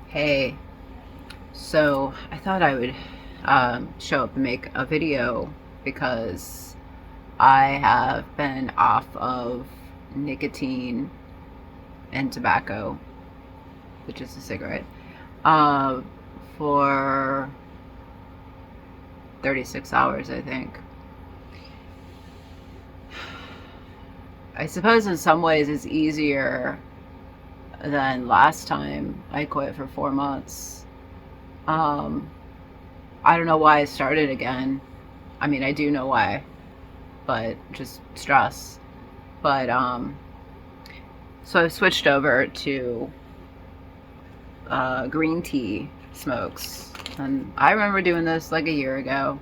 Hey, so I thought I would show up and make a video because I have been off of nicotine and tobacco, which is a cigarette, uh, for 36 hours, I think. I suppose in some ways it's easier than last time I quit for 4 months. Um, I don't know why I started again. I mean, I do know why, but just stress. But so I've switched over to green tea smokes, and I remember doing this like a year ago.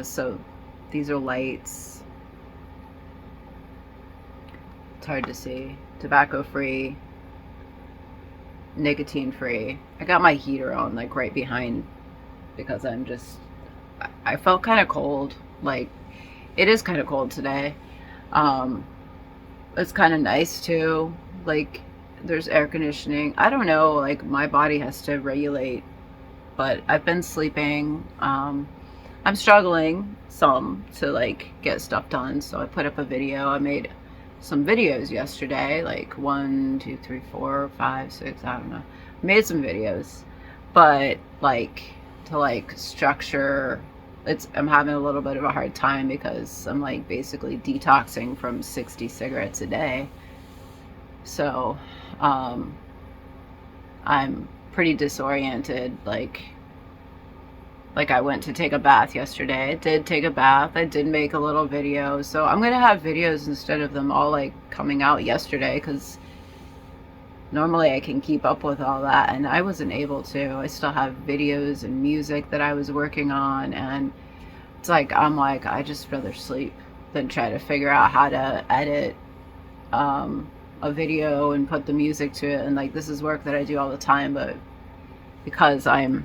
So these are lights. It's hard to see. Tobacco free, nicotine free. I got my heater on like right behind because I felt kind of cold. Like it is kind of cold today. Um, it's kind of nice too. Like there's air conditioning. I don't know, like my body has to regulate, but I've been sleeping. I'm struggling some to like get stuff done, so I put up a video. I made some videos yesterday, like 1, 2, 3, 4, 5, 6, I don't know. I made some videos, but like to like structure, I'm having a little bit of a hard time because I'm like basically detoxing from 60 cigarettes a day. So um, I'm pretty disoriented. Like I went to take a bath yesterday. I did take a bath. I did make a little video. So I'm gonna have videos instead of them all like coming out yesterday because normally I can keep up with all that, and I wasn't able to. I still have videos and music that I was working on, and it's like I'm like I just rather sleep than try to figure out how to edit a video and put the music to it. And like this is work that I do all the time, but because I'm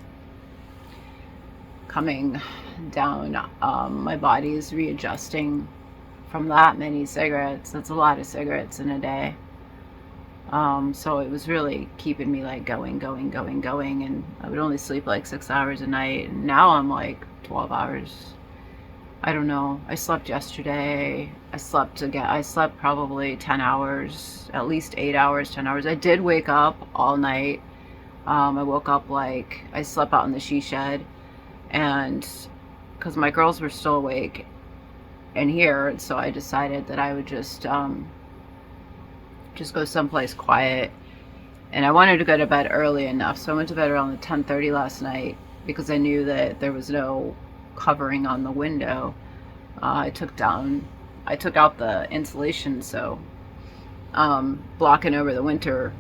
coming down, my body is readjusting from that many cigarettes. That's a lot of cigarettes in a day. So it was really keeping me like going, and I would only sleep like 6 hours a night. And now I'm like 12 hours. I don't know. I slept yesterday. I slept again. I slept probably 10 hours, at least 8 hours, 10 hours. I did wake up all night. I woke up like I slept out in the she shed, and because my girls were still awake in here, and so I decided that I would just go someplace quiet. And I wanted to go to bed early enough, so I went to bed around 10:30 last night because I knew that there was no covering on the window. I took out the insulation, so blocking over the windows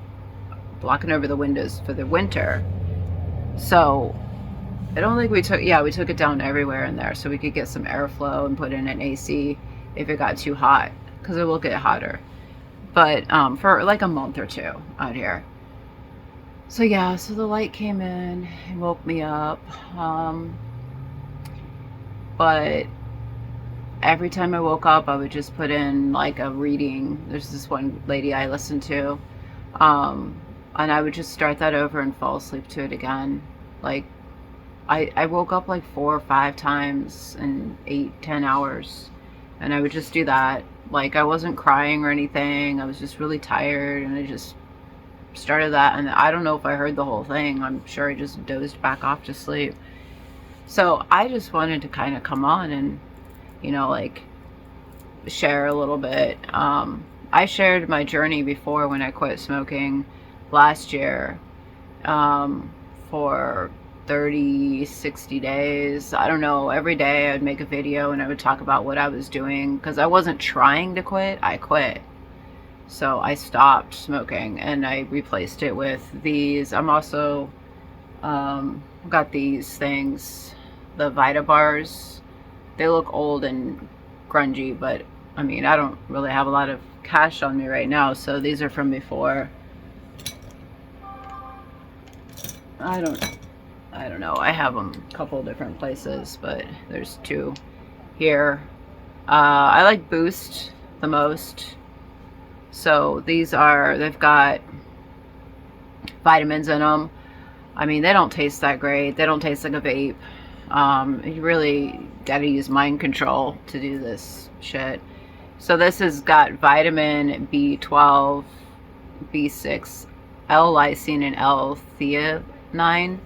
for the winter. So I don't think we took it down everywhere in there so we could get some airflow and put in an AC if it got too hot, because it will get hotter. But for like a month or two out here. So yeah, so the light came in and woke me up. But every time I woke up, I would just put in like a reading. There's this one lady I listen to, and I would just start that over and fall asleep to it again. Like I woke up like 4 or 5 times in 8, 10 hours, and I would just do that. Like I wasn't crying or anything. I was just really tired, and I just started that. And I don't know if I heard the whole thing. I'm sure I just dozed back off to sleep. So I just wanted to kind of come on and, like share a little bit. I shared my journey before when I quit smoking last year, for 30, 60 days. I don't know. Every day I would make a video and I would talk about what I was doing because I wasn't trying to quit. I quit. So I stopped smoking and I replaced it with these. I'm also got these things, the Vitabars. They look old and grungy, but I mean, I don't really have a lot of cash on me right now, so these are from before. I don't know. I have them a couple different places, but there's two here. I like Boost the most. So they've got vitamins in them. I mean, they don't taste that great. They don't taste like a vape. You really got to use mind control to do this shit. So this has got vitamin B12, B6, L-lysine, and L-theanine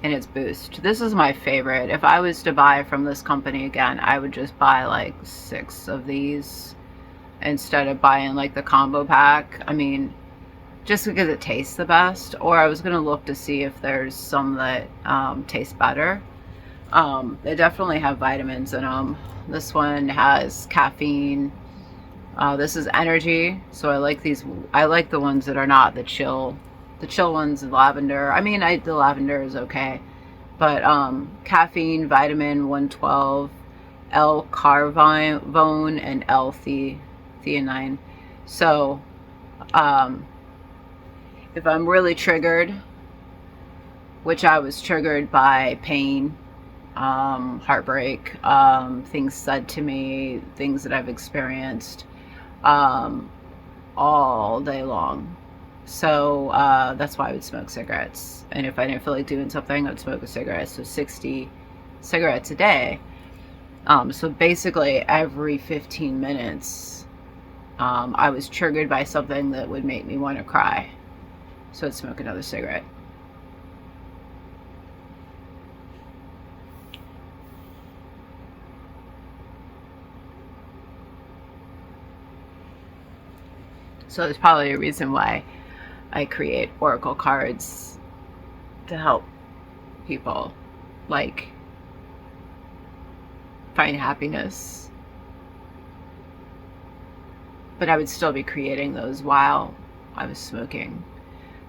in its boost. This is my favorite. If I was to buy from this company again, I would just buy like 6 of these instead of buying like the combo pack. I mean, just because it tastes the best. Or I was going to look to see if there's some that taste better. They definitely have vitamins in them. This one has caffeine. This is energy, so I like these. I like the ones that are not the chill ones. Lavender. I mean, the lavender is okay, but caffeine, vitamin 112, L-carvone, and L-theanine. So if I'm really triggered, which I was triggered by pain, heartbreak, things said to me, things that I've experienced all day long. So that's why I would smoke cigarettes. And if I didn't feel like doing something, I would smoke a cigarette. So 60 cigarettes a day. So basically every 15 minutes, I was triggered by something that would make me want to cry. So I'd smoke another cigarette. So there's probably a reason why I create oracle cards to help people like find happiness. But I would still be creating those while I was smoking.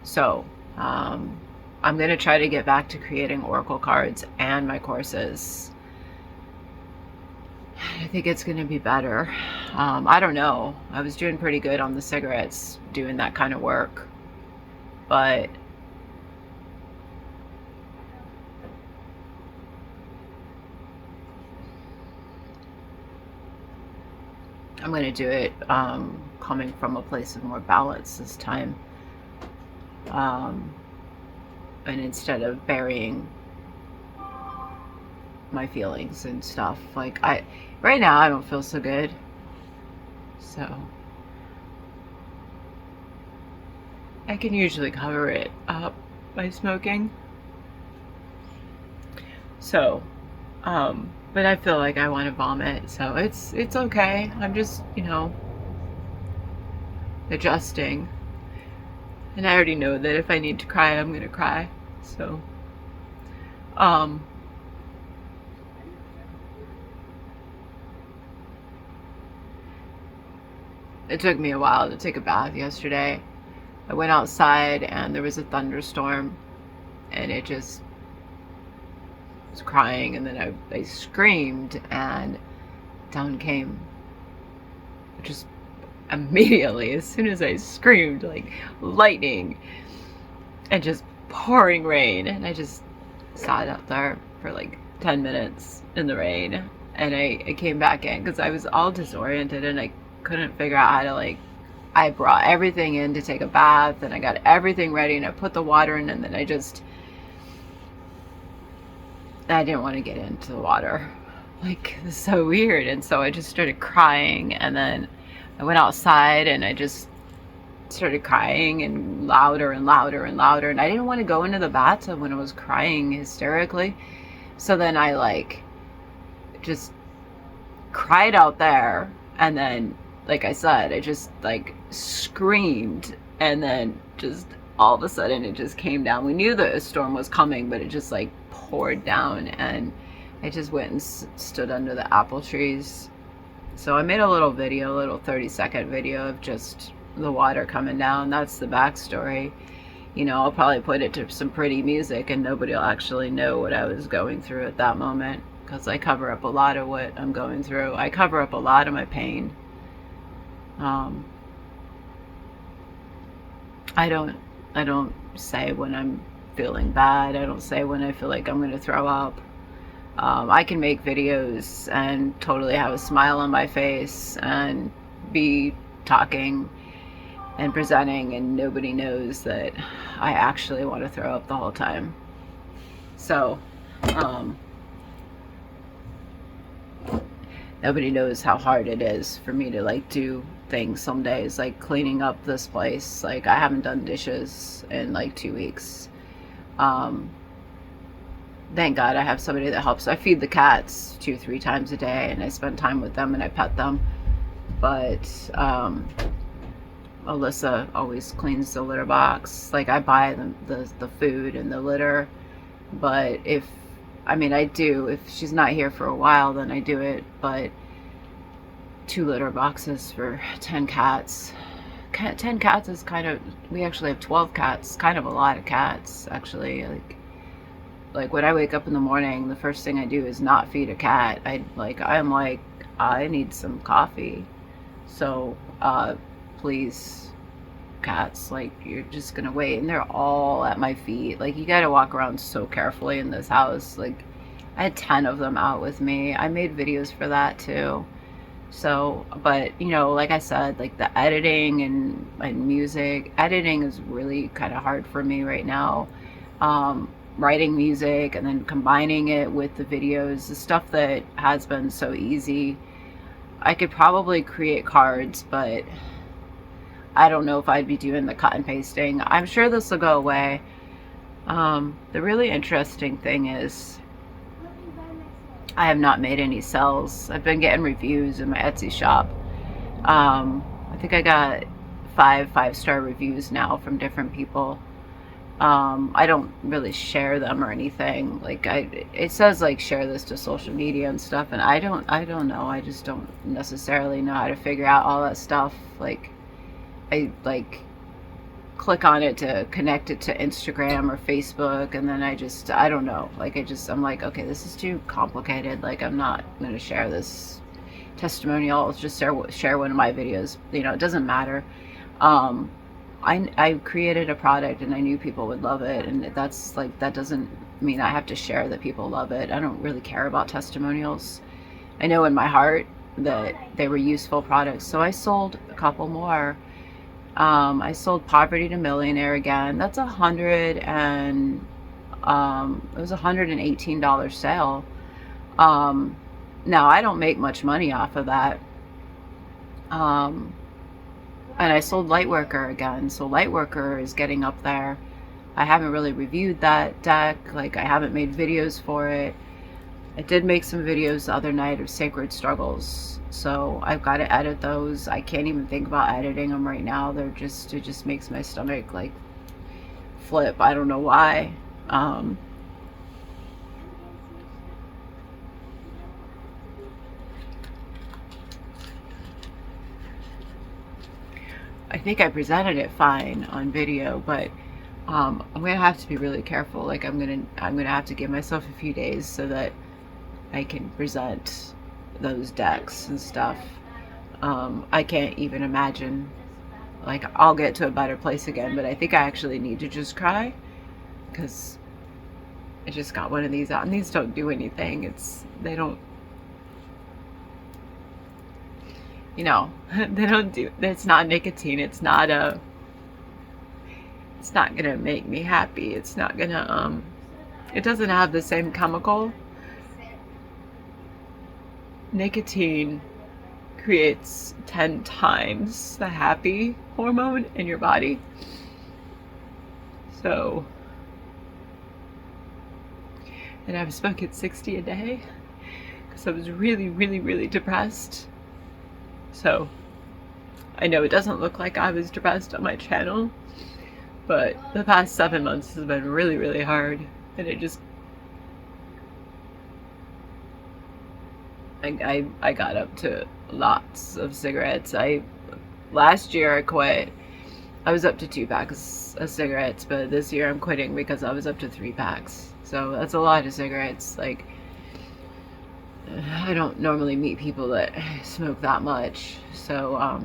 So I'm going to try to get back to creating oracle cards and my courses. I think it's going to be better. I don't know. I was doing pretty good on the cigarettes, doing that kind of work. But I'm going to do it coming from a place of more balance this time. And instead of burying my feelings and stuff, like right now I don't feel so good, so I can usually cover it up by smoking. So but I feel like I want to vomit, so it's okay. I'm just, adjusting, and I already know that if I need to cry, I'm gonna cry. So it took me a while to take a bath yesterday. I went outside and there was a thunderstorm, and it just was crying, and then I screamed, and down came just immediately, as soon as I screamed, like lightning and just pouring rain, and I just sat out there for like 10 minutes in the rain, and I came back in because I was all disoriented and I couldn't figure out how to I brought everything in to take a bath, and I got everything ready, and I put the water in, and then I didn't want to get into the water. Like, this is so weird. And so I just started crying, and then I went outside and I just started crying, and louder and louder and louder, and I didn't want to go into the bathtub when I was crying hysterically. So then I just cried out there, and then, like I said, I just screamed, and then just all of a sudden it just came down. We knew that a storm was coming, but it just poured down, and I just went and stood under the apple trees. So I made a little video, a little 30-second video of just the water coming down. That's the backstory. I'll probably put it to some pretty music, and nobody will actually know what I was going through at that moment, because I cover up a lot of what I'm going through. I cover up a lot of my pain. I don't say when I'm feeling bad. I don't say when I feel like I'm going to throw up. I can make videos and totally have a smile on my face and be talking and presenting, and nobody knows that I actually want to throw up the whole time. So, nobody knows how hard it is for me to like do things some days, like cleaning up this place. Like, I haven't done dishes in like 2 weeks. Thank God I have somebody that helps. I feed the cats 2-3 times a day, and I spend time with them and I pet them. But Alyssa always cleans the litter box. Like, I buy the food and the litter, but I do. If she's not here for a while, then I do it. But 2 litter boxes for 10 cats. 10 cats is kind of, we actually have 12 cats. Kind of a lot of cats, actually. Like when I wake up in the morning, the first thing I do is not feed a cat. I'm like, I need some coffee. So, please, cats, like, you're just gonna wait. And they're all at my feet. Like, you gotta walk around so carefully in this house. Like, I had 10 of them out with me. I made videos for that too. So, but, you know, like I said, like the editing and music, editing is really kind of hard for me right now. Writing music and then combining it with the videos, the stuff that has been so easy. I could probably create cards, but I don't know if I'd be doing the cut and pasting. I'm sure this will go away. The really interesting thing is I have not made any sales. I've been getting reviews in my Etsy shop. I think I got 5-star reviews now from different people. I don't really share them or anything. Like, it says like share this to social media and stuff, and I don't know. I just don't necessarily know how to figure out all that stuff. Like, I like click on it to connect it to Instagram or Facebook, and then I don't know. Like, I'm like, okay, this is too complicated. Like, I'm not going to share this testimonial. I'll just share one of my videos. You know, it doesn't matter. I created a product and I knew people would love it, and that's like, that doesn't mean I have to share that people love it. I don't really care about testimonials. I know in my heart that they were useful products, so I sold a couple more. I sold Poverty to Millionaire again. That's it was $118 sale. Now I don't make much money off of that. And I sold Lightworker again. So Lightworker is getting up there. I haven't really reviewed that deck. Like, I haven't made videos for it. I did make some videos the other night of Sacred Struggles. So I've got to edit those. I can't even think about editing them right now. It just makes my stomach like flip. I don't know why. I think I presented it fine on video, but I'm gonna have to be really careful. Like, I'm gonna have to give myself a few days so that I can present those decks and stuff. I can't even imagine. Like, I'll get to a better place again, but I think I actually need to just cry, because I just got one of these out, and these don't do anything. They don't, you know, they don't do, it's not nicotine. It's not gonna make me happy. It's not gonna, it doesn't have the same chemical. Nicotine creates 10 times the happy hormone in your body. So, and I was smoking 60 a day because I was really, really, really depressed. So, I know it doesn't look like I was depressed on my channel, but the past 7 months has been really, really hard, and it just, I got up to lots of cigarettes. Last year I quit. I was up to 2 packs of cigarettes, but this year I'm quitting because I was up to 3 packs. So that's a lot of cigarettes. Like, I don't normally meet people that smoke that much. So,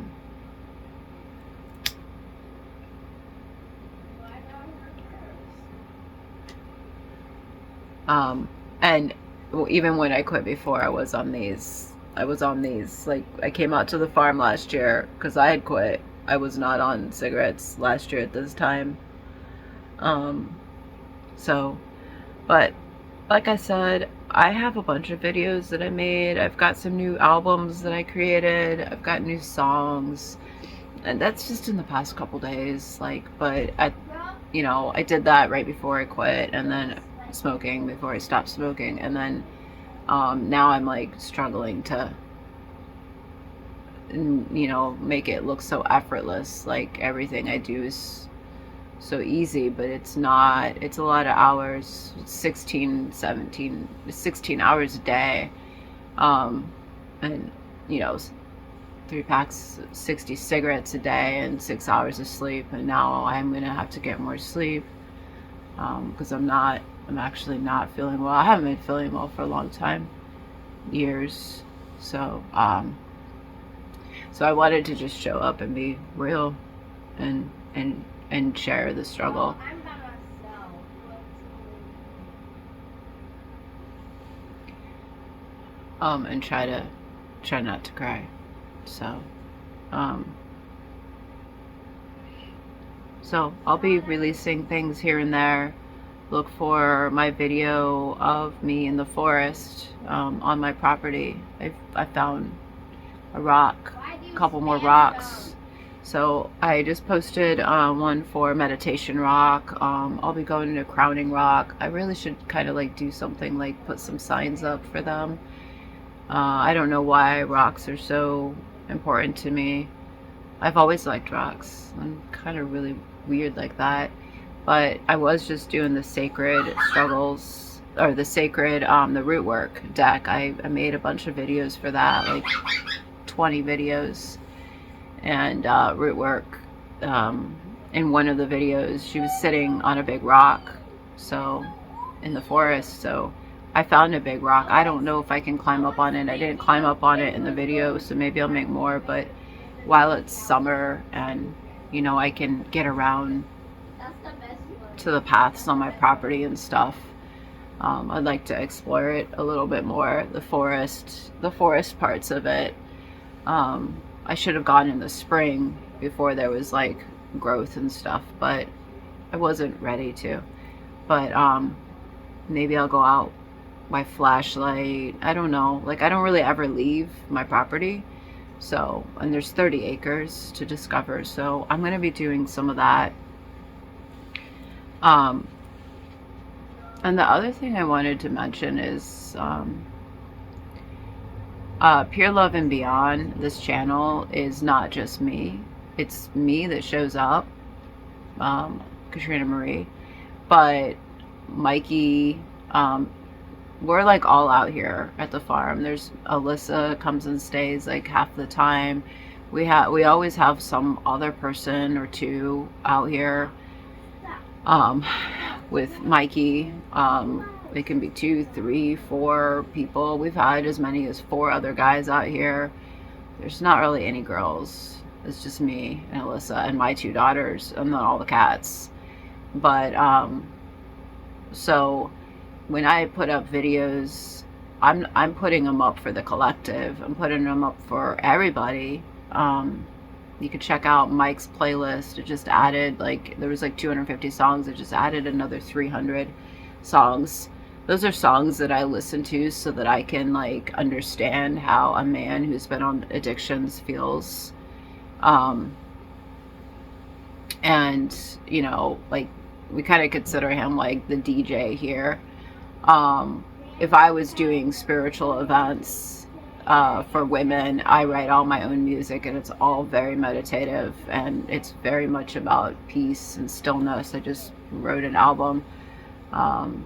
and even when I quit before, I was on these, like, I came out to the farm last year because I had quit, I was not on cigarettes last year at this time. Um, so, but like I said, I have a bunch of videos that I made. I've got some new albums that I created. I've got new songs. And that's just in the past couple days. Like, but I did that right before I quit, and then smoking before I stopped smoking. And then now I'm like struggling to, make it look so effortless. Like everything I do is so easy, but it's not. It's a lot of hours. 16 hours a day. And 3 packs, 60 cigarettes a day, and 6 hours of sleep. And now I'm gonna have to get more sleep because I'm actually not feeling well. I haven't been feeling well for a long time, years. So so I wanted to just show up and be real and share the struggle. And try not to cry. So so I'll be releasing things here and there. Look for my video of me in the forest on my property. I found a rock, a couple more rocks. So I just posted one for Meditation Rock. I'll be going to Crowning Rock. I really should kind of like do something like put some signs up for them. I don't know why rocks are so important to me. I've always liked rocks. I'm kind of really weird like that. But I was just doing the sacred struggles, or the sacred, the root work deck. I made a bunch of videos for that, like 20 videos. And root work, in one of the videos, she was sitting on a big rock, so in the forest. So I found a big rock. I don't know if I can climb up on it. I didn't climb up on it in the video, so maybe I'll make more. But while it's summer and I can get around to the paths on my property and stuff, I'd like to explore it a little bit more, the forest parts of it. I should have gone in the spring before there was like growth and stuff, but I wasn't ready to. But maybe I'll go out my flashlight. I don't know. Like I don't really ever leave my property. So, and there's 30 acres to discover. So I'm going to be doing some of that. And the other thing I wanted to mention is Pure Love and Beyond. This channel is not just me. It's me that shows up, Katrina Marie, but Mikey, we're like all out here at the farm. There's Alyssa comes and stays like half the time. We always have some other person or two out here with Mikey. It can be 2, 3, 4 people. We've had as many as 4 other guys out here. There's not really any girls. It's just me and Alyssa and my 2 daughters and then all the cats. But so when I put up videos, I'm putting them up for the collective. I'm putting them up for everybody. You could check out Mike's playlist. It just added, like, there was like 250 songs. It just added another 300 songs. Those are songs that I listen to so that I can like understand how a man who's been on addictions feels. And like we kind of consider him like the DJ here. If I was doing spiritual events for women, I write all my own music, and it's all very meditative, and it's very much about peace and stillness. I just wrote an album,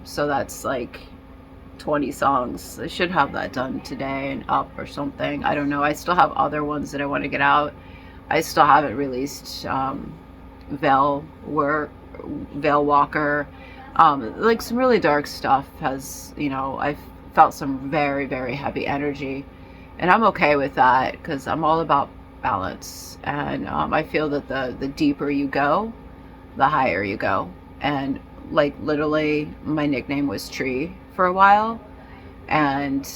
so that's like 20 songs. I should have that done today and up or something. I don't know. I still have other ones that I want to get out. I still haven't released Veil Walker. Like some really dark stuff has, I've felt some very, very heavy energy, and I'm okay with that because I'm all about balance. And I feel that the deeper you go, the higher you go. And like literally my nickname was Tree for a while, and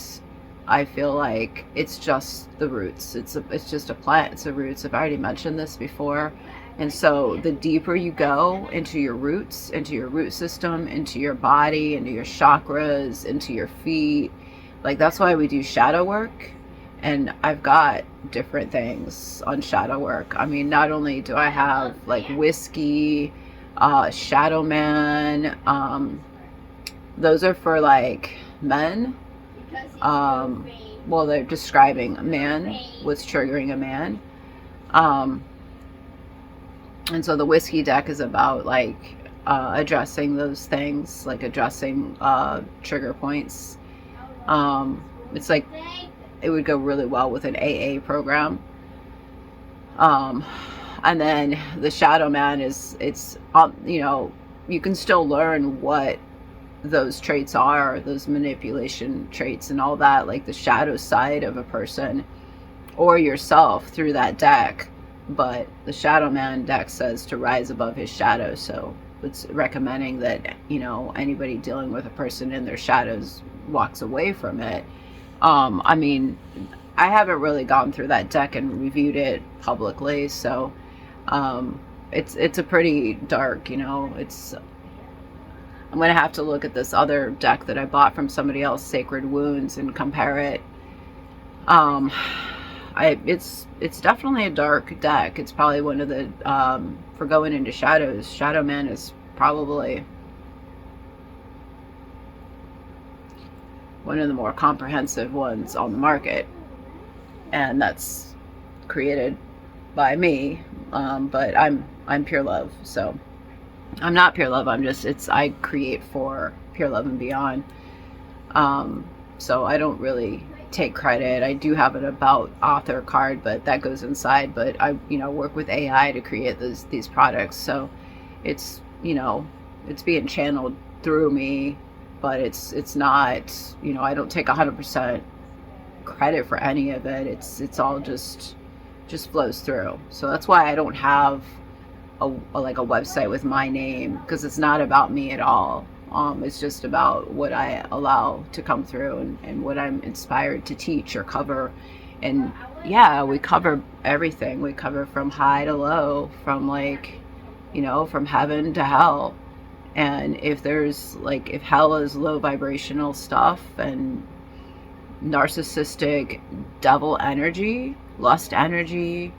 I feel like it's just the roots. It's just a plant. It's the roots. I've already mentioned this before. And so the deeper you go into your roots, into your root system, into your body, into your chakras, into your feet, like that's why we do shadow work. And I've got different things on shadow work. I mean, not only do I have like whiskey, shadow man, those are for like men. Well, they're describing a man, what's triggering a man. And so the whiskey deck is about like addressing those things, like addressing trigger points. It's like it would go really well with an AA program. And then the shadow man it's you know, you can still learn what those traits are, those manipulation traits and all that, like the shadow side of a person or yourself through that deck. But the shadow man deck says to rise above his shadow, so it's recommending that, you know, anybody dealing with a person in their shadows walks away from it. I mean, I haven't really gone through that deck and reviewed it publicly, so it's a pretty dark, you know, I'm going to have to look at this other deck that I bought from somebody else, Sacred Wounds, and compare it. It's definitely a dark deck. It's probably one of the, for going into shadows, Shadow Man is probably one of the more comprehensive ones on the market. And that's created by me, but I'm pure love, so I'm not pure love. I create for Pure Love and Beyond. So I don't really take credit. I do have an about author card, but that goes inside. But I, you know, work with AI to create these products. So it's, you know, it's being channeled through me, but it's not, you know, I don't take 100% credit for any of it. It's all just flows through. So that's why I don't have like a website with my name, because it's not about me at all. It's just about what I allow to come through and what I'm inspired to teach or cover. And yeah, we cover everything. We cover from high to low, from like, you know, from heaven to hell. And if there's like, if hell is low vibrational stuff and narcissistic devil energy, lust energy,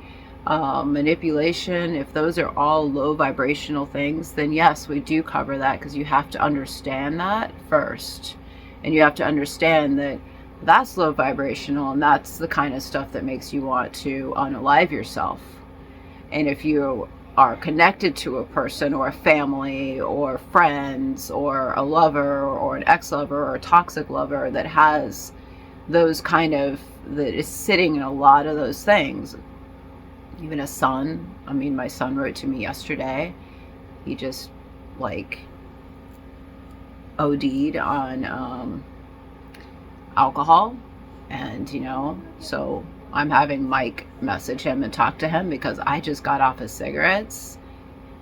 manipulation, if those are all low vibrational things, then yes, we do cover that, because you have to understand that first. And you have to understand that that's low vibrational, and that's the kind of stuff that makes you want to unalive yourself. And if you are connected to a person or a family or friends or a lover or an ex-lover or a toxic lover that has those kind of, that is sitting in a lot of those things, even a son. I mean, my son wrote to me yesterday. He just like OD'd on alcohol, and you know, so I'm having Mike message him and talk to him, because I just got off of cigarettes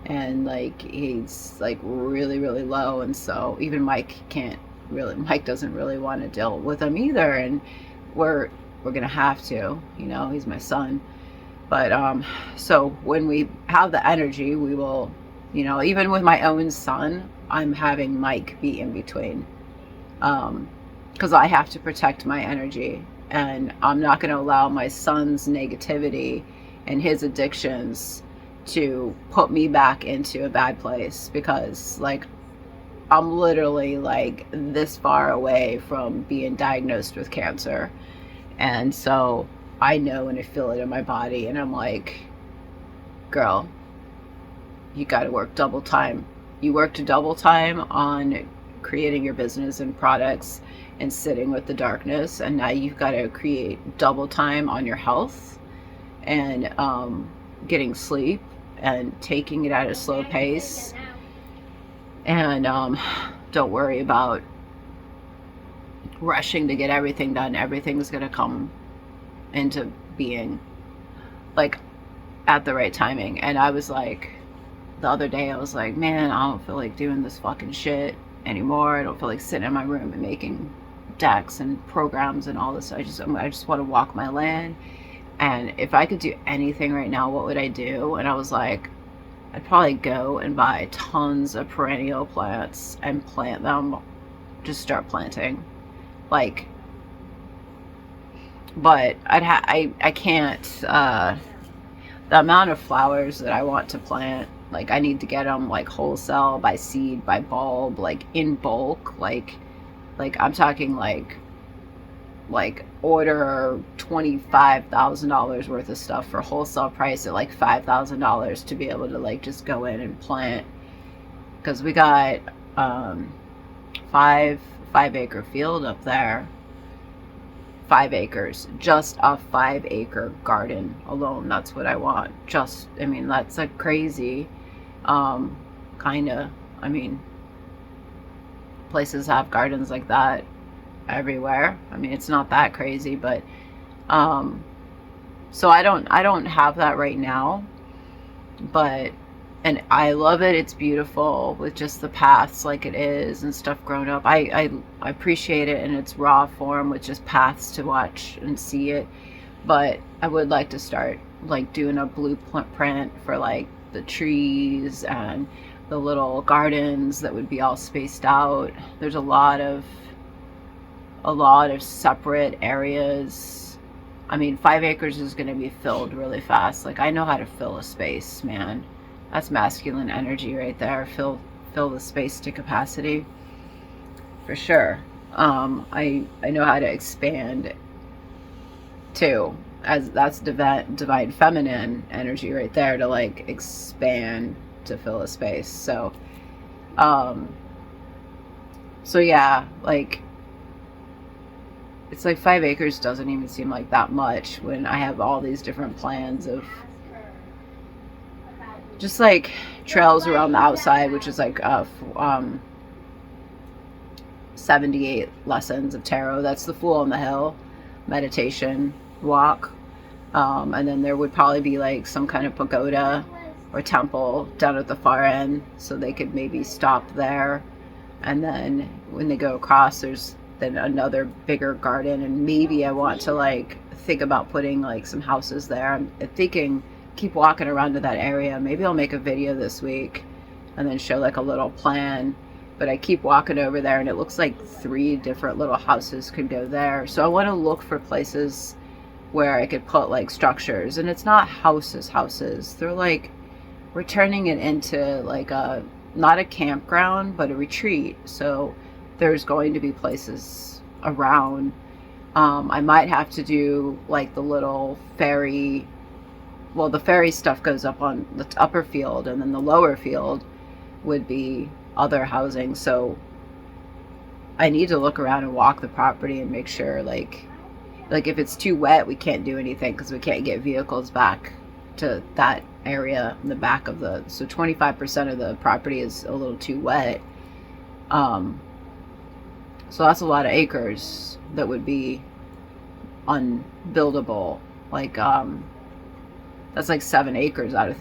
and like he's like really low, and so even Mike doesn't really want to deal with him either, and we're gonna have to, you know, he's my son. But so when we have the energy, we will, you know, even with my own son, I'm having Mike be in between, because I have to protect my energy, and I'm not going to allow my son's negativity and his addictions to put me back into a bad place, because like I'm literally like this far away from being diagnosed with cancer. And so I know and I feel it in my body, and I'm like, girl, you got to work double time. You worked double time on creating your business and products and sitting with the darkness, and now you've got to create double time on your health and getting sleep and taking it at a slow pace. And don't worry about rushing to get everything done. Everything's going to come into being like at the right timing. And I was like, the other day I was like, man, I don't feel like doing this fucking shit anymore. I don't feel like sitting in my room and making decks and programs and all this. I just want to walk my land. And if I could do anything right now, what would I do? And I was like, I'd probably go and buy tons of perennial plants and plant them. Just start planting. Like, but I can't, the amount of flowers that I want to plant, like I need to get them like wholesale, by seed, by bulb, like in bulk, like I'm talking like order $25,000 worth of stuff for wholesale price at like $5,000 to be able to like just go in and plant, because we got 5-acre field up there. 5 acres, just a 5-acre garden alone. That's what I want. Just, I mean, that's a crazy, kinda, I mean, places have gardens like that everywhere. I mean, it's not that crazy, but, so I don't have that right now, but, and I love it. It's beautiful with just the paths like it is and stuff grown up. I appreciate it in its raw form with just paths to watch and see it. But I would like to start like doing a blueprint for like the trees and the little gardens that would be all spaced out. There's a lot of separate areas. I mean, 5 acres is going to be filled really fast. Like, I know how to fill a space, man. That's masculine energy right there. Fill the space to capacity, for sure. I know how to expand too, as that's divine feminine energy right there, to like expand to fill a space. So yeah, like it's like 5 acres doesn't even seem like that much when I have all these different plans of just like trails around the outside, which is like 78 lessons of tarot. That's the Fool on the Hill meditation walk. And then there would probably be like some kind of pagoda or temple down at the far end, so they could maybe stop there. And then when they go across, there's then another bigger garden, and maybe I want to like think about putting like some houses there. I'm thinking, keep walking around to that area. Maybe I'll make a video this week and then show like a little plan. But I keep walking over there and it looks like 3 different little houses could go there. So I want to look for places where I could put like structures, and it's not houses. They're like, we're turning it into like a, not a campground, but a retreat. So there's going to be places around. I might have to do like the little ferry. Well, the ferry stuff goes up on the upper field, and then the lower field would be other housing. So I need to look around and walk the property and make sure like if it's too wet, we can't do anything because we can't get vehicles back to that area in the back of the, so 25% of the property is a little too wet. So that's a lot of acres that would be unbuildable. Like, that's like 7 acres out of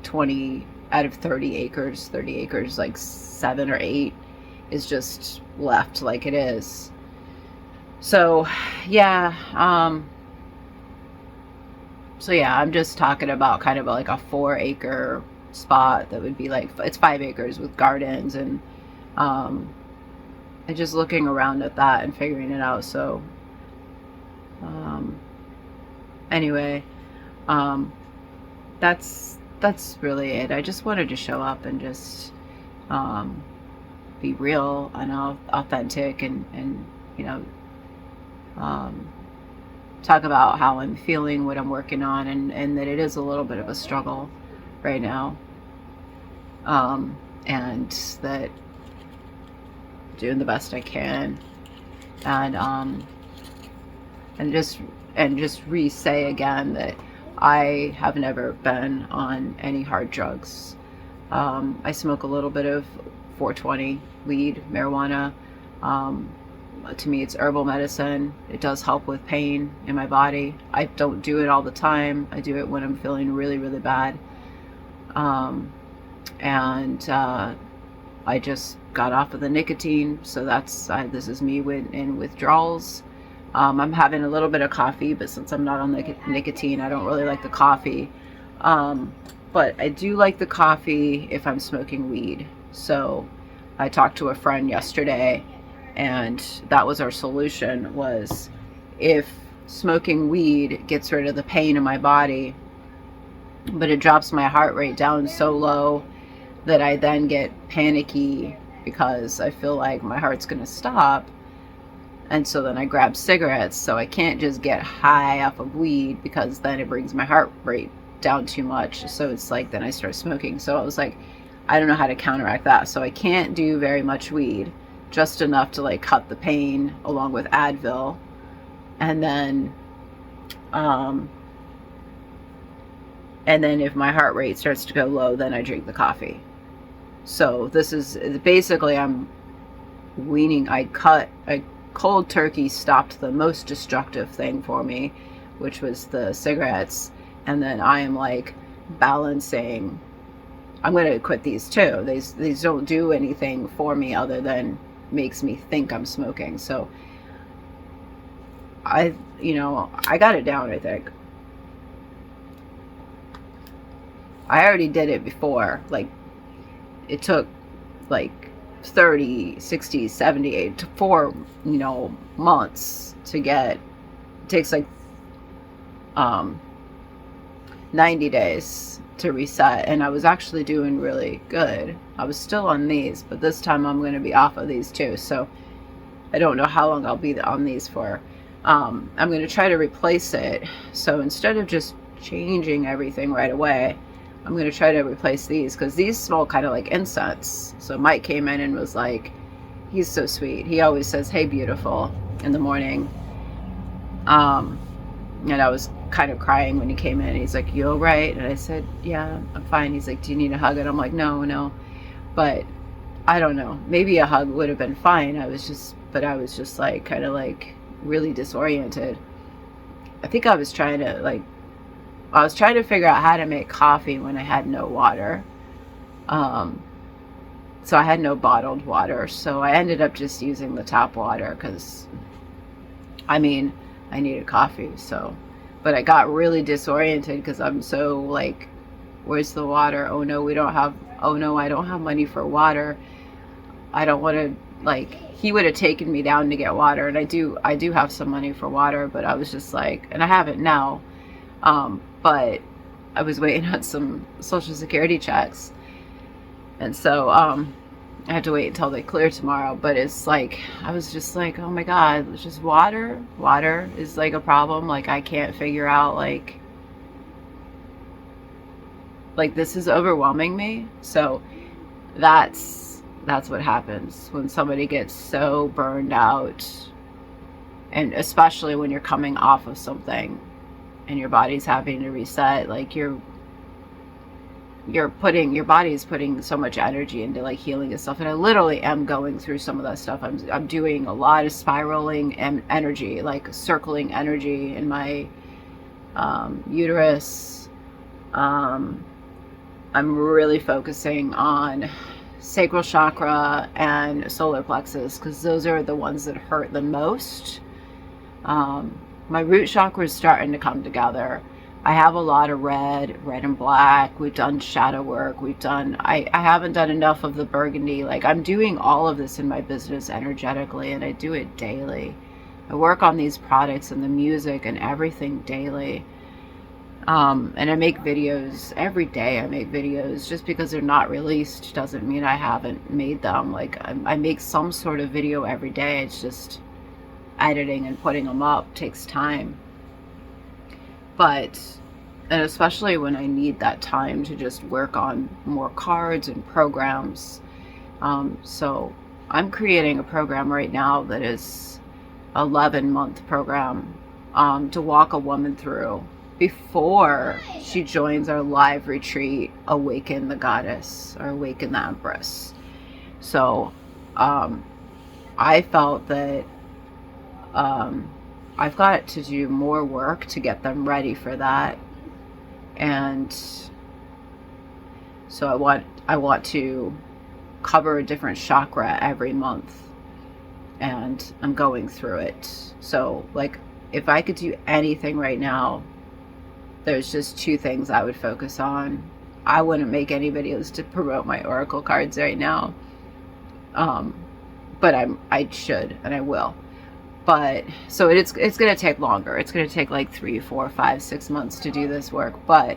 30 acres. 30 acres, like 7 or 8 is just left like it is. So yeah, I'm just talking about kind of like a 4-acre spot that would be like, it's 5 acres with gardens, and just looking around at that and figuring it out. So anyway, that's really it. I just wanted to show up and just be real and authentic, and you know, talk about how I'm feeling, what I'm working on, and that it is a little bit of a struggle right now, and that doing the best I can, and just re-say again that I have never been on any hard drugs. I smoke a little bit of 420 weed, marijuana. To me, it's herbal medicine. It does help with pain in my body. I don't do it all the time. I do it when I'm feeling really, really bad. I just got off of the nicotine, so this is me in withdrawals. I'm having a little bit of coffee, but since I'm not on the nicotine, I don't really like the coffee. But I do like the coffee if I'm smoking weed. So I talked to a friend yesterday, and that was our solution, was if smoking weed gets rid of the pain in my body, but it drops my heart rate down so low that I then get panicky because I feel like my heart's going to stop. And so then I grab cigarettes. So I can't just get high off of weed because then it brings my heart rate down too much. So it's like then I start smoking. So I was like, I don't know how to counteract that. So I can't do very much weed, just enough to like cut the pain along with Advil. And then if my heart rate starts to go low, then I drink the coffee. So this is basically, I'm weaning. I cold turkey stopped the most destructive thing for me, which was the cigarettes. And then I am like balancing. I'm going to quit these too. These don't do anything for me other than makes me think I'm smoking. So I got it down, I think. I already did it before. Like, it took like 30, 60, 70, 4, months to get. It takes like 90 days to reset, and I was actually doing really good. I was still on these, but this time I'm going to be off of these too. So I don't know how long I'll be on these for. I'm going to try to replace it. So instead of just changing everything right away, I'm going to try to replace these, because these smell kind of like incense. So Mike came in and was like, he's so sweet. He always says, "Hey, beautiful," in the morning. And I was kind of crying when he came in. He's like, "You all right?" And I said, "Yeah, I'm fine." He's like, "Do you need a hug?" And I'm like, no. But I don't know. Maybe a hug would have been fine. I was just like kind of like really disoriented. I think I was trying to figure out how to make coffee when I had no water. So I had no bottled water. So I ended up just using the tap water because, I needed coffee. So, but I got really disoriented because I'm so like, where's the water? Oh no, I don't have money for water. I don't want to, like, he would have taken me down to get water. And I do have some money for water, but I was just like, and I have it now. But I was waiting on some Social Security checks. And so, I have to wait until they clear tomorrow. But it's like, I was just like, oh my God, it's just water. Water is like a problem. Like, I can't figure out, like this is overwhelming me. So that's what happens when somebody gets so burned out. And especially when you're coming off of something and your body's having to reset, like your body is putting so much energy into like healing and stuff. And I literally am going through some of that stuff. I'm doing a lot of spiraling and energy, like circling energy in my uterus. I'm really focusing on sacral chakra and solar plexus, because those are the ones that hurt the most. My root chakra is starting to come together. I have a lot of red and black. We've done shadow work. I haven't done enough of the burgundy. Like, I'm doing all of this in my business energetically, and I do it daily. I work on these products and the music and everything daily. And I make videos every day. I make videos. Just because they're not released doesn't mean I haven't made them. Like, I make some sort of video every day. It's just editing and putting them up takes time. And especially when I need that time to just work on more cards and programs. So I'm creating a program right now that is an 11-month program to walk a woman through before she joins our live retreat, Awaken the Goddess, or Awaken the Empress. So I felt that I've got to do more work to get them ready for that. And so I want to cover a different chakra every month, and I'm going through it. So like, if I could do anything right now, there's just two things I would focus on. I wouldn't make any videos to promote my oracle cards right now, but I should, and I will. But so it's going to take longer. It's going to take like 3, 4, 5, 6 months to do this work. But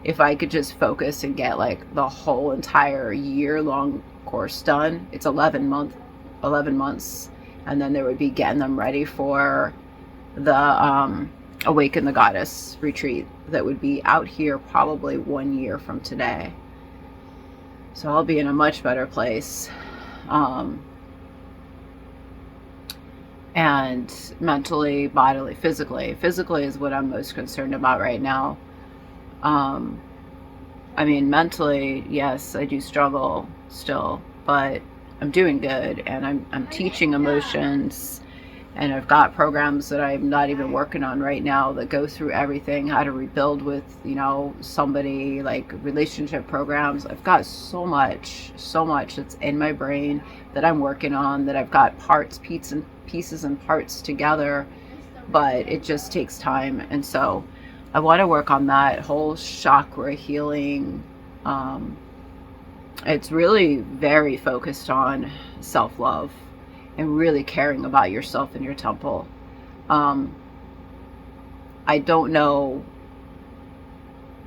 if I could just focus and get like the whole entire year-long course done, it's 11 months, and then there would be getting them ready for the Awaken the Goddess retreat that would be out here probably 1 year from today. So I'll be in a much better place. And mentally, bodily, physically. Physically is what I'm most concerned about right now. I mean, mentally, yes, I do struggle still, but I'm doing good, and I'm teaching emotions, and I've got programs that I'm not even working on right now that go through everything, how to rebuild with, you know, somebody, like relationship programs. I've got so much that's in my brain that I'm working on, that I've got pieces and parts together, but it just takes time. And so I want to work on that whole chakra healing. It's really very focused on self-love and really caring about yourself and your temple. I don't know.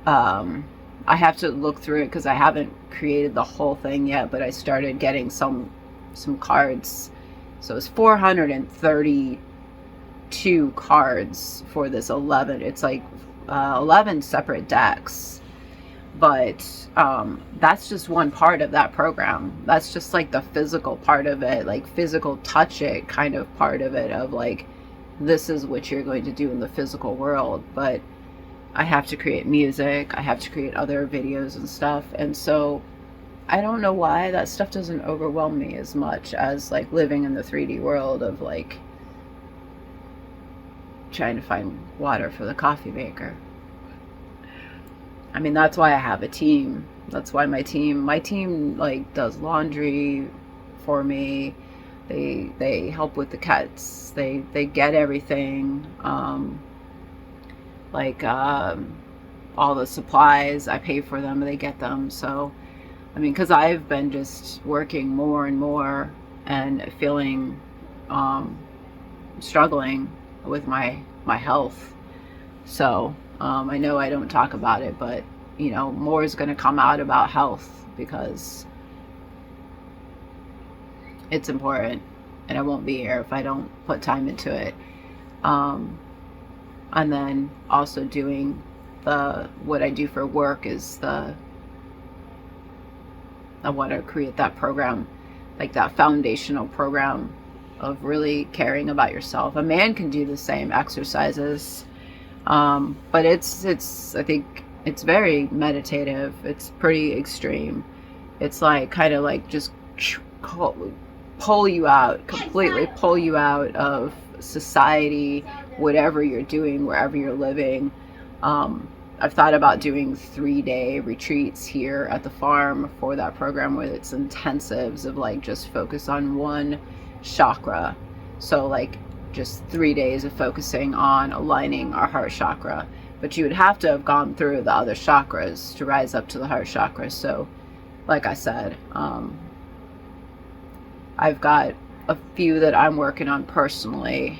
I have to look through it because I haven't created the whole thing yet, but I started getting some cards. So it's 432 cards for this 11. It's like 11 separate decks. But that's just one part of that program. That's just like the physical part of it, like physical touch it kind of part of it, of like, this is what you're going to do in the physical world. But I have to create music, I have to create other videos and stuff, and so I don't know why that stuff doesn't overwhelm me as much as like living in the 3D world of like trying to find water for the coffee maker. I mean, that's why I have a team. That's why my team like does laundry for me. They help with the cuts. They get everything. All the supplies, I pay for them, they get them. So, I mean, because I've been just working more and more and feeling, struggling with my health. So, I know I don't talk about it, but, you know, more is going to come out about health because it's important, and I won't be here if I don't put time into it. And then also doing what I do for work is I want to create that program, like that foundational program of really caring about yourself. A man can do the same exercises. But it's I think it's very meditative. It's pretty extreme. It's like kind of like just pull you out, completely pull you out of society, whatever you're doing, wherever you're living. I've thought about doing 3-day retreats here at the farm for that program, where it's intensives of like just focus on one chakra. So like just 3 days of focusing on aligning our heart chakra, but you would have to have gone through the other chakras to rise up to the heart chakra. So like I said, I've got a few that I'm working on personally,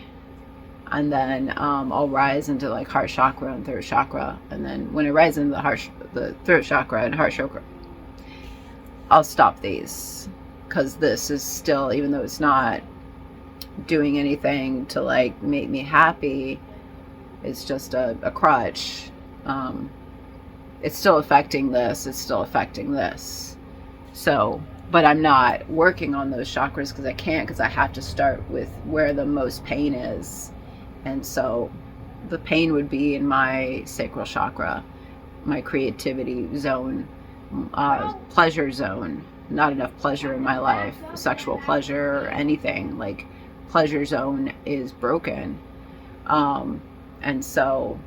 and then I'll rise into like heart chakra and throat chakra, and then when I rise into the throat chakra and heart chakra, I'll stop these, because this is still, even though it's not doing anything to like make me happy, it's just a crutch. It's still affecting this, it's still affecting this. So, but I'm not working on those chakras because I can't, because I have to start with where the most pain is. And so the pain would be in my sacral chakra, my creativity zone, pleasure zone. Not enough pleasure in my life, sexual pleasure or anything. Like, pleasure zone is broken. And so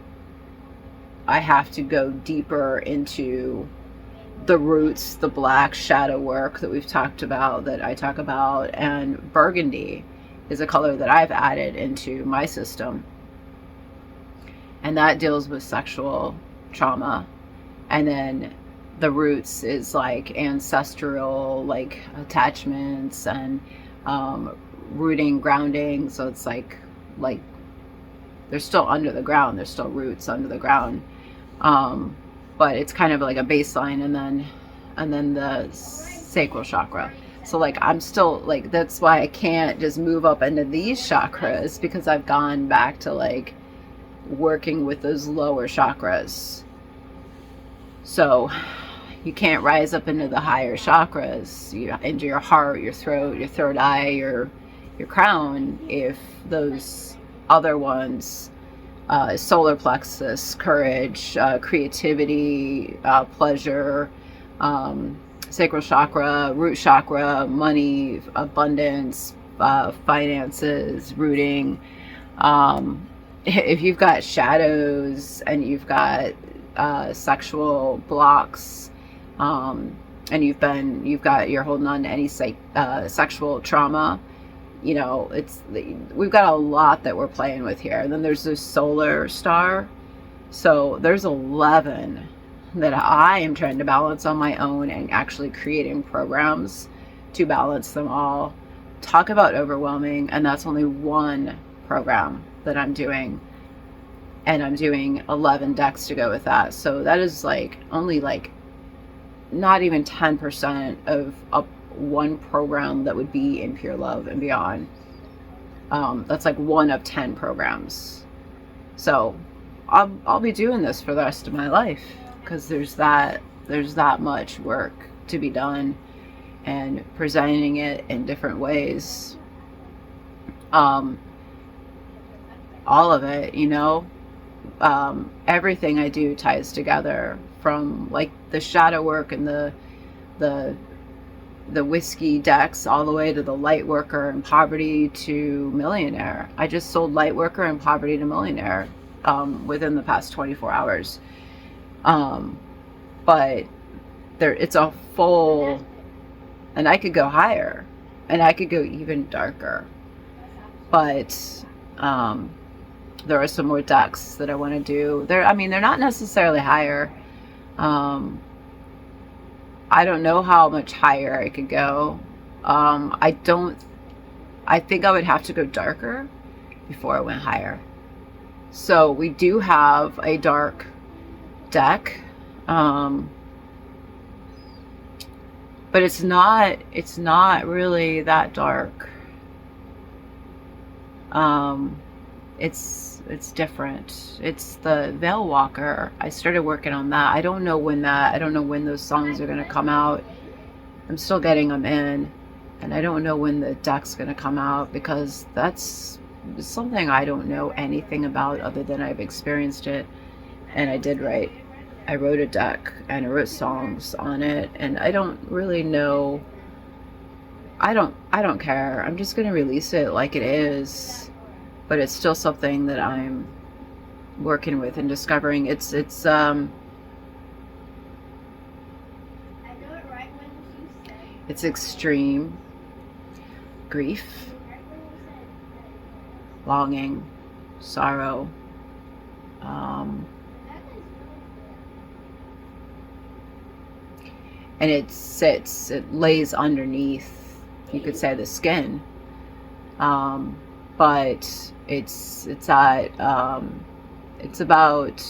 I have to go deeper into the roots, the black shadow work that we've talked about, that I talk about, and burgundy is a color that I've added into my system. And that deals with sexual trauma. And then the roots is like ancestral, like attachments and rooting, grounding. So it's like they're still under the ground. There's still roots under the ground. But it's kind of like a baseline, and then the sacral chakra. So like I'm still like, that's why I can't just move up into these chakras, because I've gone back to like working with those lower chakras. So you can't rise up into the higher chakras, into your heart, your throat, your third eye, your crown, if those other ones, solar plexus, courage, creativity, pleasure, sacral chakra, root chakra, money, abundance, finances, rooting. If you've got shadows and you've got sexual blocks, and you're holding on to any sexual trauma, we've got a lot that we're playing with here. And then there's this solar star. So there's 11 that I am trying to balance on my own, and actually creating programs to balance them all. Talk about overwhelming. And that's only one program that I'm doing. And I'm doing 11 decks to go with that. So that is like only like not even 10% of one program that would be in Pure Love and Beyond. That's like 1 of 10 programs. So I'll be doing this for the rest of my life, because there's that much work to be done, and presenting it in different ways. All of it, everything I do ties together, from like the shadow work and the whiskey decks, all the way to the light worker and poverty to millionaire. I just sold light worker and poverty to millionaire within the past 24 hours. But it's a full, and I could go higher, and I could go even darker. But there are some more decks that I want to do. They're not necessarily higher. I don't know how much higher I could go. I think I would have to go darker before I went higher. So we do have a dark deck. But it's not really that dark. It's different. It's the Veil Walker. I started working on that. I don't know when those songs are going to come out. I'm still getting them in, and I don't know when the deck's going to come out, because that's something I don't know anything about other than I've experienced it. And I wrote a deck, and I wrote songs on it, and I don't really know. I don't care. I'm just going to release it like it is. But it's still something that I'm working with and discovering. It's extreme grief, longing, sorrow, and it lays underneath, you could say, the skin, but it's about,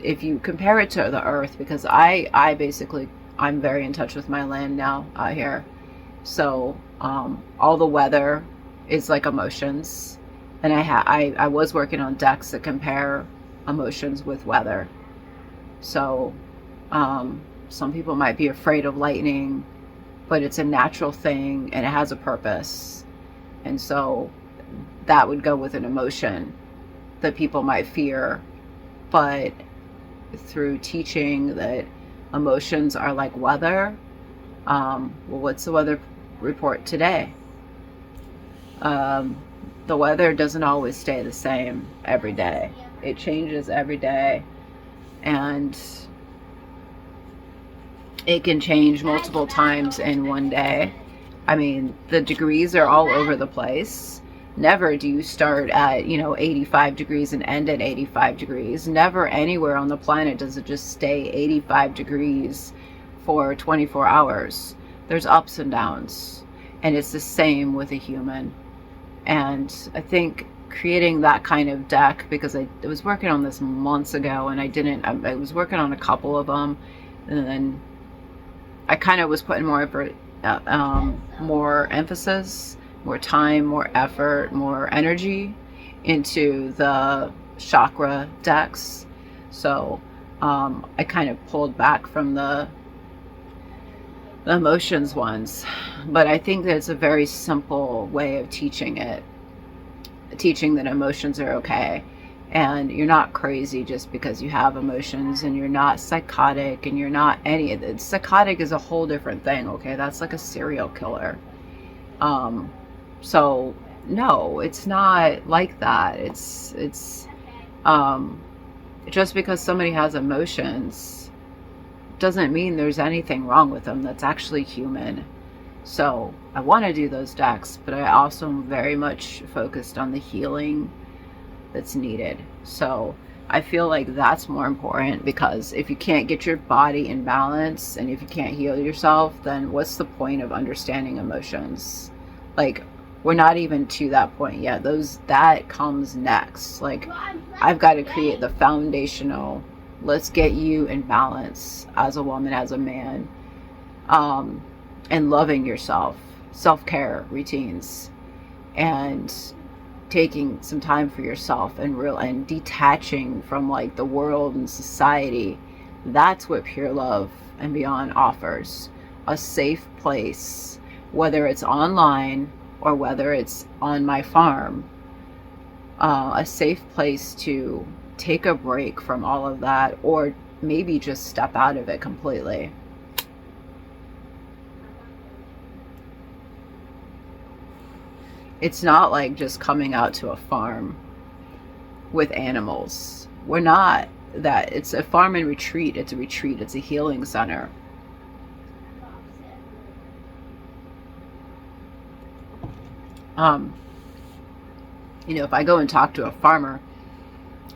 if you compare it to the earth, because I'm very in touch with my land now out here. So all the weather is like emotions, and I was working on decks that compare emotions with weather. So some people might be afraid of lightning, but it's a natural thing and it has a purpose. And so that would go with an emotion that people might fear. But through teaching that emotions are like weather, well, what's the weather report today? The weather doesn't always stay the same every day. It changes every day. And It can change multiple times in one day. I mean, the degrees are all over the place. Never do you start at, 85 degrees and end at 85 degrees. Never anywhere on the planet does it just stay 85 degrees for 24 hours. There's ups and downs. And it's the same with a human. And I think creating that kind of deck, because I was working on this months ago and I was working on a couple of them, and then I kind of was putting more effort, more emphasis, more time, more effort, more energy into the chakra decks. So I kind of pulled back from the emotions ones. But I think that it's a very simple way of teaching it, teaching that emotions are okay. And you're not crazy just because you have emotions, and you're not psychotic, and you're not any of it. Psychotic is a whole different thing, okay? That's like a serial killer. So no, it's not like that. It's just because somebody has emotions doesn't mean there's anything wrong with them. That's actually human. So I want to do those decks, but I also am very much focused on the healing that's needed. So I feel like that's more important, because if you can't get your body in balance and if you can't heal yourself, then what's the point of understanding emotions? Like, we're not even to that point yet. That comes next. Like, I've got to create the foundational, let's get you in balance as a woman, as a man, and loving yourself, self-care routines, and taking some time for yourself, and detaching from like the world and society. That's what Pure Love and Beyond offers. A safe place, whether it's online or whether it's on my farm, a safe place to take a break from all of that, or maybe just step out of it completely. It's not like just coming out to a farm with animals. We're not that. It's a farm and retreat. It's a retreat. It's a healing center. If I go and talk to a farmer,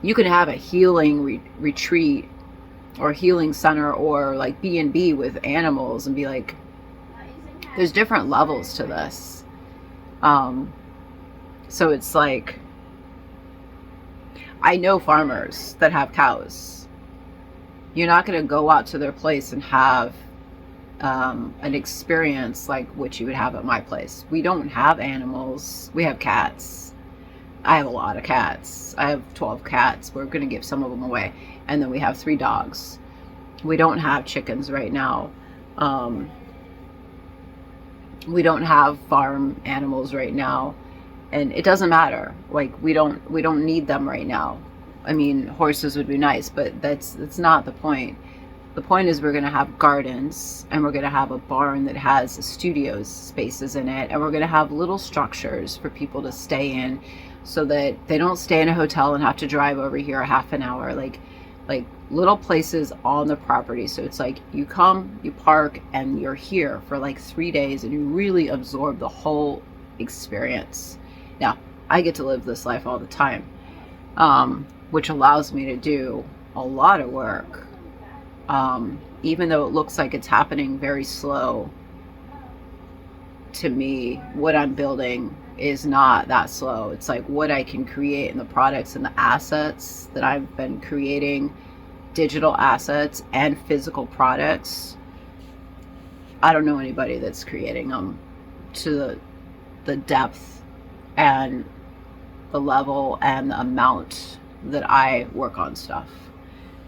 you can have a healing retreat or healing center, or like B&B with animals, and be like, there's different levels to this. So it's like, I know farmers that have cows. You're not going to go out to their place and have an experience like what you would have at my place. We don't have animals. We have cats. I have a lot of cats. I have 12 cats. We're going to give some of them away. And then we have 3 dogs. We don't have chickens right now. We don't have farm animals right now. And it doesn't matter. Like, we don't need them right now. I mean, horses would be nice, but that's not the point. The point is, we're going to have gardens, and we're going to have a barn that has studios spaces in it, and we're going to have little structures for people to stay in, so that they don't stay in a hotel and have to drive over here a half an hour. Like little places on the property. So it's like, you come, you park, and you're here for like 3 days, and you really absorb the whole experience. Now, I get to live this life all the time, which allows me to do a lot of work. Even though it looks like it's happening very slow, to me, what I'm building is not that slow. It's like what I can create in the products and the assets that I've been creating, digital assets and physical products. I don't know anybody that's creating them to the depth and the level and the amount that I work on stuff.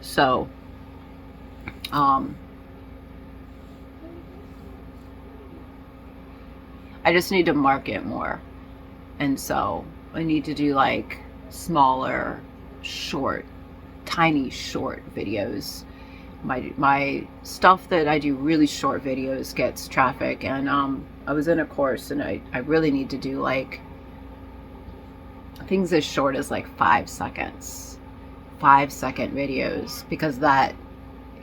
So I just need to market more. And so I need to do like smaller, short, tiny short videos. My stuff that I do really short videos gets traffic, and I was in a course, and I really need to do like things as short as like 5 seconds, 5-second videos, because that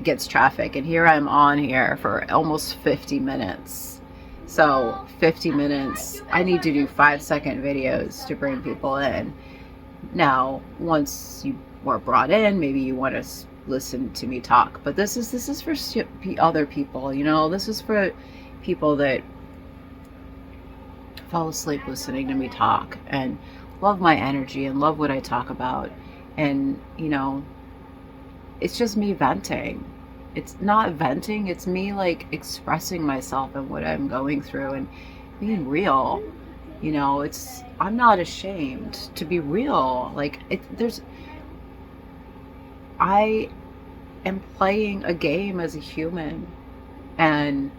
gets traffic. And here I'm on here for almost 50 minutes. So 50 minutes, I need to do 5-second videos to bring people in. Now, once you were brought in, maybe you want to listen to me talk. But this is for other people, you know. This is for people that fall asleep listening to me talk and love my energy and love what I talk about. And, you know, it's just me venting. It's not venting, it's me like expressing myself and what I'm going through and being real. You know, I'm not ashamed to be real. Like, I am playing a game as a human, and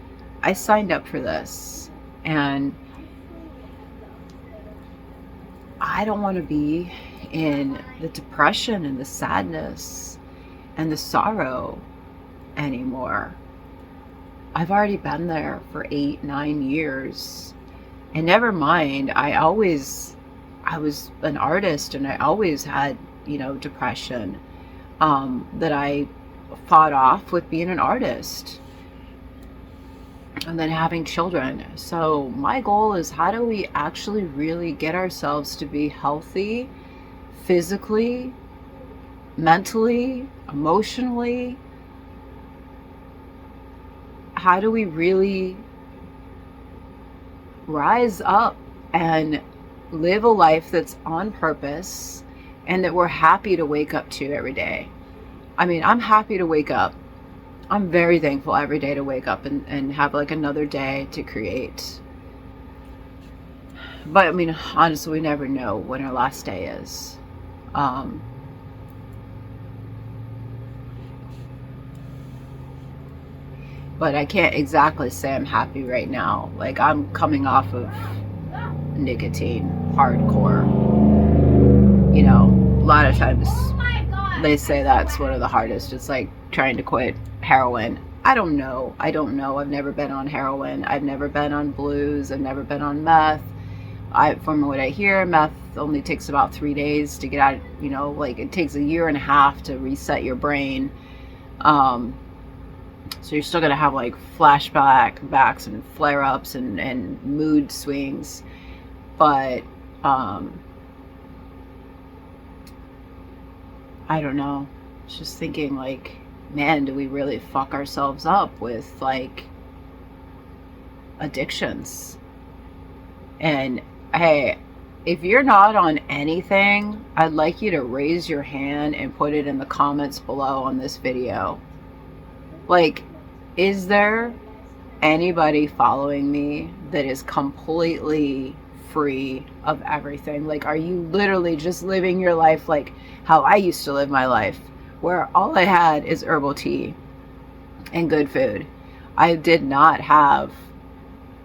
I signed up for this, and I don't want to be in the depression and the sadness and the sorrow anymore. I've already been there for 8-9 years. And never mind, I was an artist, and I always had, you know, depression that I fought off with being an artist and then having children. So my goal is, how do we actually really get ourselves to be healthy physically, mentally, emotionally? How do we really rise up and live a life that's on purpose and that we're happy to wake up to every day? I mean, I'm happy to wake up. I'm very thankful every day to wake up and have like another day to create. But I mean, honestly, we never know when our last day is. But I can't exactly say I'm happy right now. Like, I'm coming off of nicotine, hardcore. You know, a lot of times they say that's one of the hardest. It's like trying to quit heroin. I don't know. I've never been on heroin. I've never been on blues. I've never been on meth. From what I hear, meth only takes about 3 days to get out. You know, like, it takes 1.5 years to reset your brain. So you're still going to have like flashbacks and flare-ups and mood swings. But I don't know. It's just thinking, like, man, do we really fuck ourselves up with like addictions? And hey, if you're not on anything, I'd like you to raise your hand and put it in the comments below on this video. Like, is there anybody following me that is completely free of everything? Like, are you literally just living your life like how I used to live my life, where all I had is herbal tea and good food? I did not have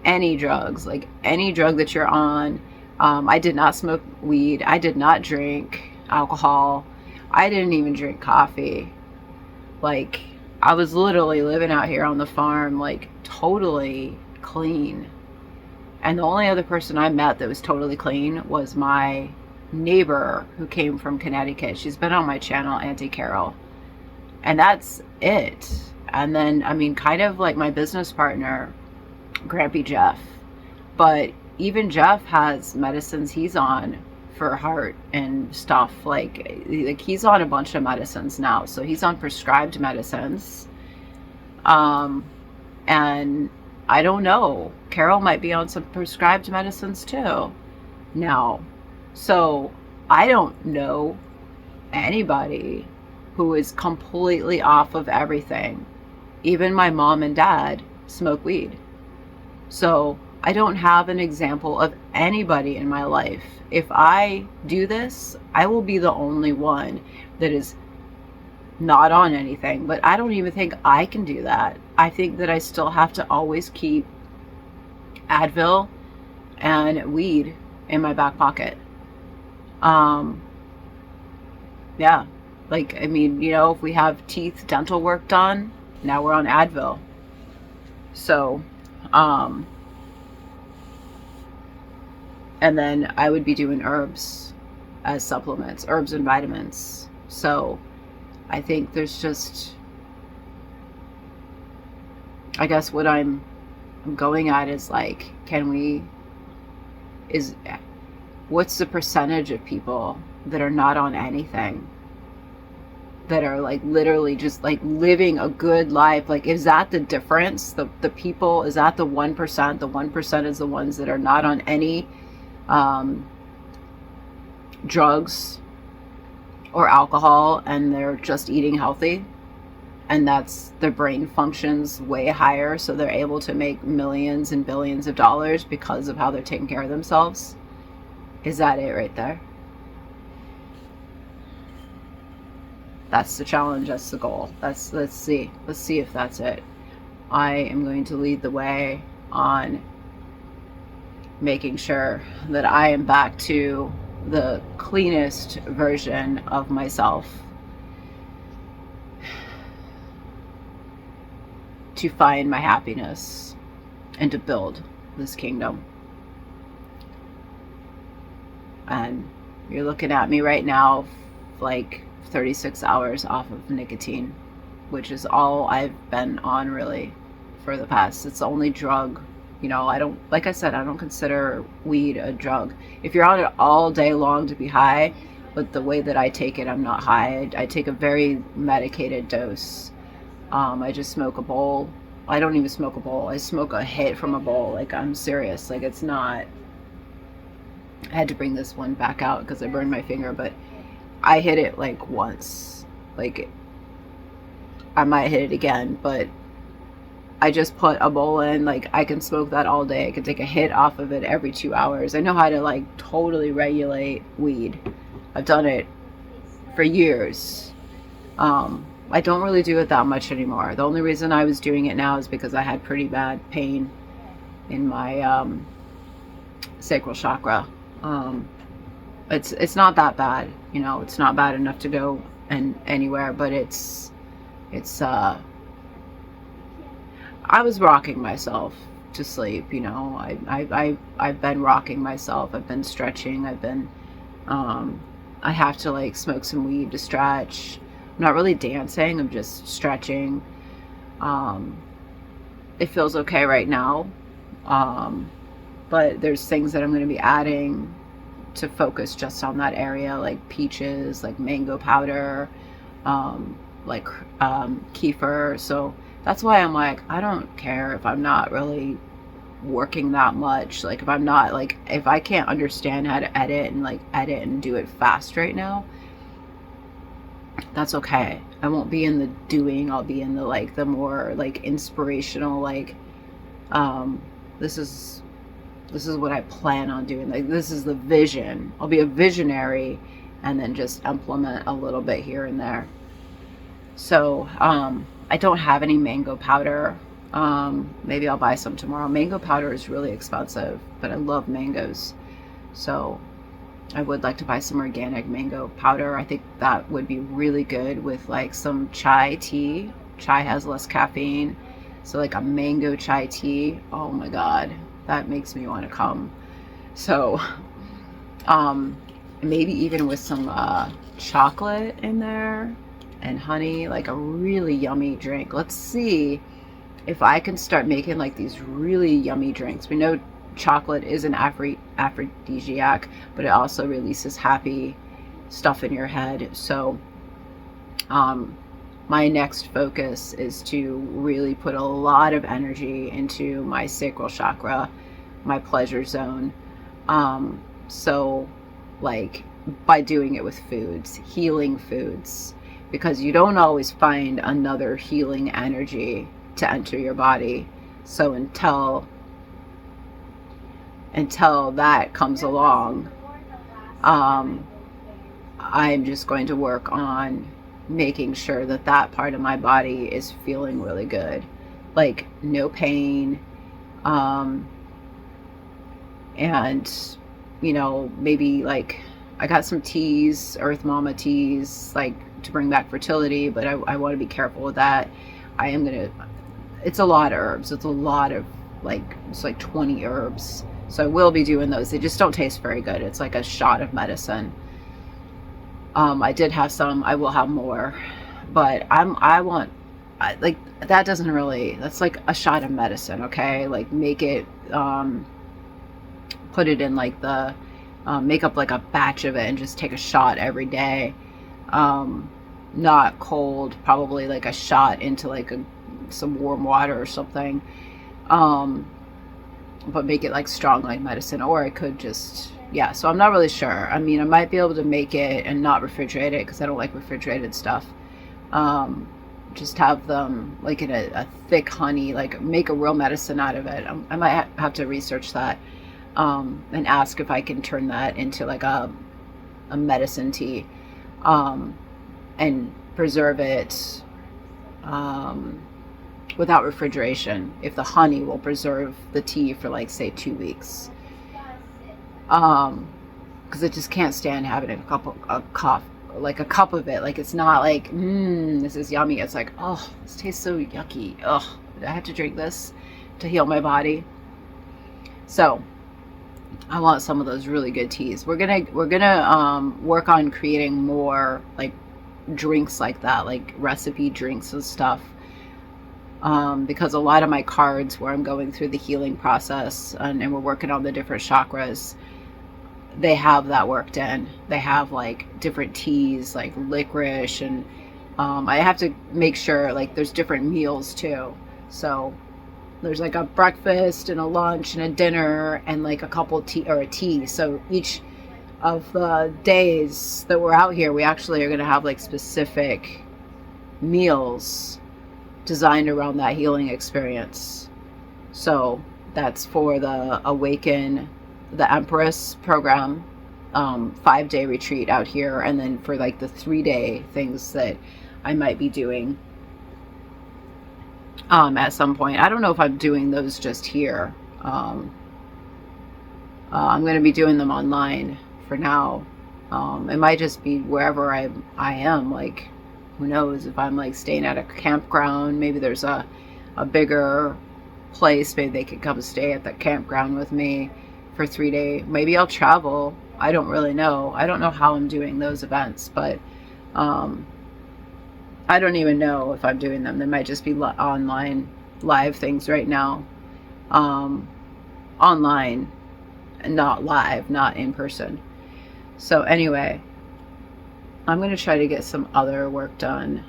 any drugs, like any drug that you're on. I did not smoke weed. I did not drink alcohol. I didn't even drink coffee. Like, I was literally living out here on the farm, like, totally clean. And the only other person I met that was totally clean was my neighbor who came from Connecticut. She's been on my channel, Auntie Carol. And that's it. And then, I mean, kind of like my business partner, Grampy Jeff. But even Jeff has medicines he's on for heart and stuff. Like he's on a bunch of medicines now. So he's on prescribed medicines. And I don't know. Carol might be on some prescribed medicines too now. So I don't know anybody who is completely off of everything. Even my mom and dad smoke weed. So I don't have an example of anybody in my life. If I do this, I will be the only one that is not on anything. But I don't even think I can do that. I think that I still have to always keep Advil and weed in my back pocket. Yeah, like, I mean, you know, if we have teeth, dental work done, now we're on Advil. So, and then I would be doing herbs as supplements, herbs and vitamins. So I think there's just I guess what I'm going at is like, is what's the percentage of people that are not on anything, that are like literally just like living a good life? Like, is that the difference? The people, is that the 1%? The 1% is the ones that are not on any drugs or alcohol, and they're just eating healthy, and that's, their brain functions way higher, so they're able to make millions and billions of dollars because of how they're taking care of themselves. Is that it right there? That's the challenge. That's the goal. Let's see if that's it. I am going to lead the way on making sure that I am back to the cleanest version of myself, to find my happiness and to build this kingdom. And you're looking at me right now like 36 hours off of nicotine, which is all I've been on really for the past. It's the only drug, you know. I don't, like I said, I don't consider weed a drug. If you're on it all day long to be high, but the way that I take it, I'm not high. I take a very medicated dose. I just smoke a bowl. I don't even smoke a bowl. I smoke a hit from a bowl. Like, I'm serious. Like, it's not, I had to bring this one back out because I burned my finger, but I hit it like once. Like, I might hit it again, but I just put a bowl in. Like, I can smoke that all day. I can take a hit off of it every 2 hours. I know how to like totally regulate weed. I've done it for years. I don't really do it that much anymore. The only reason I was doing it now is because I had pretty bad pain in my sacral chakra. It's not that bad, you know. It's not bad enough to go anywhere, but it's I was rocking myself to sleep, you know. I've been rocking myself. I've been stretching. I've been I have to like smoke some weed to stretch. I'm not really dancing. I'm just stretching. It feels okay right now. But there's things that I'm going to be adding to focus just on that area, like peaches, like mango powder, like kefir. So that's why I'm like, I don't care if I'm not really working that much. Like, if I'm not, like, if I can't understand how to edit and do it fast right now, that's okay. I won't be in the doing. I'll be in the like the more like inspirational, like this is what I plan on doing. Like, this is the vision. I'll be a visionary and then just implement a little bit here and there. So I don't have any mango powder. Maybe I'll buy some tomorrow. Mango powder is really expensive, but I love mangoes. So I would like to buy some organic mango powder. I think that would be really good with like some chai tea. Chai has less caffeine. So like a mango chai tea. Oh my God, that makes me want to come. So maybe even with some chocolate in there and honey, like a really yummy drink. Let's see if I can start making like these really yummy drinks. We know chocolate is an aphrodisiac, but it also releases happy stuff in your head. So my next focus is to really put a lot of energy into my sacral chakra, my pleasure zone. So like by doing it with foods, healing foods, because you don't always find another healing energy to enter your body. So until that comes along, I'm just going to work on making sure that that part of my body is feeling really good, like no pain, and you know, maybe like I got some teas, Earth Mama teas, like to bring back fertility, but I want to be careful with that. It's a lot of herbs. It's a lot of it's like 20 herbs. So I will be doing those. They just don't taste very good. It's like a shot of medicine. I did have some. I will have more, but I want like that doesn't really, that's like a shot of medicine, okay? Like make it, put it in like the, make up like a batch of it and just take a shot every day. Not cold, probably like a shot into like some warm water or something. But make it like strong like medicine, or I could just, yeah, so I'm not really sure. I mean, I might be able to make it and not refrigerate it because I don't like refrigerated stuff. Just have them like in a thick honey, like make a real medicine out of it. I might have to research that, and ask if I can turn that into like a medicine tea, and preserve it, without refrigeration, if the honey will preserve the tea for like say 2 weeks, because it just can't stand having a cup of it. Like it's not like this is yummy. It's like, oh, this tastes so yucky. Oh, I have to drink this to heal my body. So I want some of those really good teas. We're gonna work on creating more like drinks like that, like recipe drinks and stuff. Because a lot of my cards where I'm going through the healing process, and we're working on the different chakras, they have that worked in. They have like different teas, like licorice, and I have to make sure like there's different meals too. So there's like a breakfast and a lunch and a dinner and like a couple tea or a tea. So each of the days that we're out here, we actually are going to have like specific meals designed around that healing experience. So that's for the Awaken the Empress program, 5-day retreat out here, and then for like the 3-day things that I might be doing at some point. I don't know if I'm doing those just here. I'm going to be doing them online for now. It might just be wherever I am, like who knows, if I'm like staying at a campground, maybe there's a bigger place, maybe they could come stay at the campground with me for 3 days. Maybe I'll travel. I don't really know. I don't know how I'm doing those events, but I don't even know if I'm doing them. They might just be online live things right now. Online and not live, not in person. So anyway, I'm going to try to get some other work done,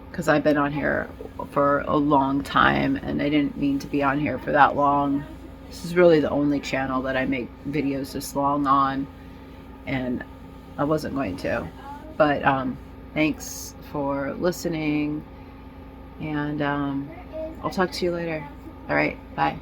because I've been on here for a long time and I didn't mean to be on here for that long. This is really the only channel that I make videos this long on, and I wasn't going to. But thanks for listening, and I'll talk to you later. All right, bye.